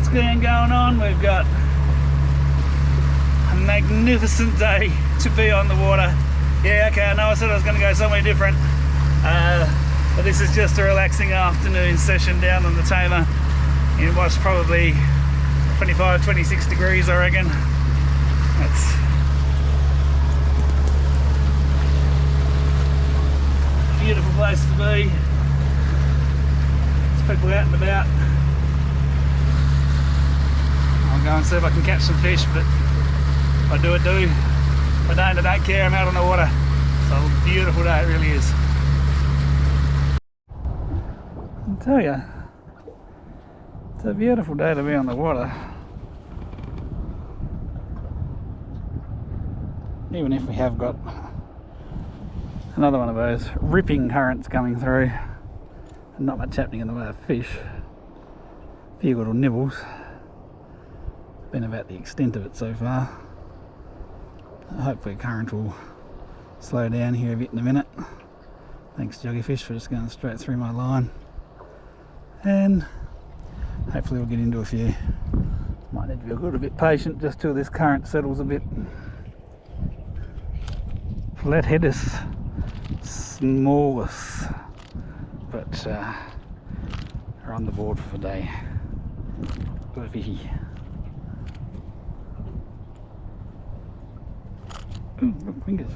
skiing going on. We've got a magnificent day to be on the water. Yeah, okay, I know I said I was going to go somewhere different, but this is just a relaxing afternoon session down on the Tamar in what's probably 25, 26 degrees, I reckon. That's a beautiful place to be. There's people out and about. I'll go and see if I can catch some fish, but if I do, I do. If I don't care, I'm out on the water. It's a beautiful day, it really is. I'll tell you, it's a beautiful day to be on the water. Even if we have got another one of those ripping currents coming through and not much happening in the way of fish. A few little nibbles. Been about the extent of it so far. Hopefully current will slow down here a bit in a minute. Thanks Juggyfish for just going straight through my line. And hopefully we'll get into a few. Might need to be a little bit patient just till this current settles a bit. Flatheaders, smallest, but are on the board for the day. Good fishy. Ooh, fingers.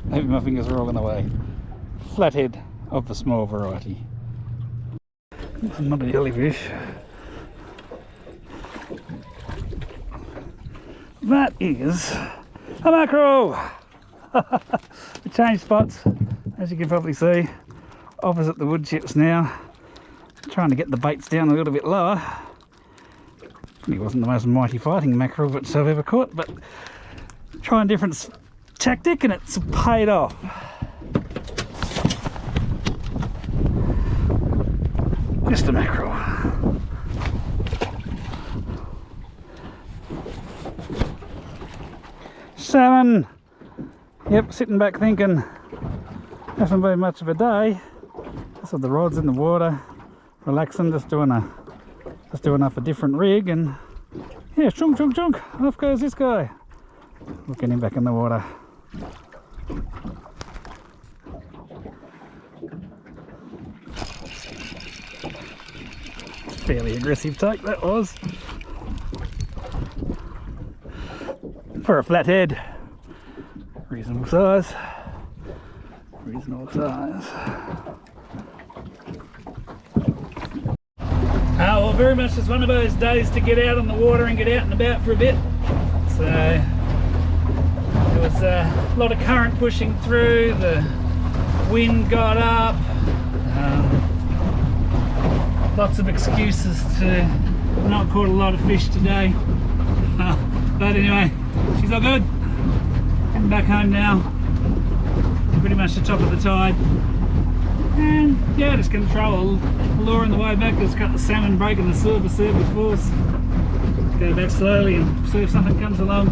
Maybe my fingers are all in the way. Flathead of the small variety. This is not a jellyfish. That is a mackerel! We changed spots, as you can probably see, opposite the wood chips now. Trying to get the baits down a little bit lower. He wasn't the most mighty fighting mackerel that I've ever caught, but trying a different tactic and it's paid off. Just a mackerel. Salmon. Yep, sitting back thinking hasn't been much of a day. Just with the rods in the water, relaxing, just doing up a different rig, and yeah, chunk chunk chunk, off goes this guy. Looking him back in the water. Fairly aggressive take that was. For a flathead. Reasonable size. Reasonable size. Well, very much just one of those days to get out on the water and get out and about for a bit. So there was a lot of current pushing through, the wind got up, lots of excuses to not caught a lot of fish today. But anyway, she's all good. Getting back home now. Pretty much the top of the tide. And yeah, just going to throw a lure on the way back. Just got the salmon breaking the surface there before. So go back slowly and see if something comes along.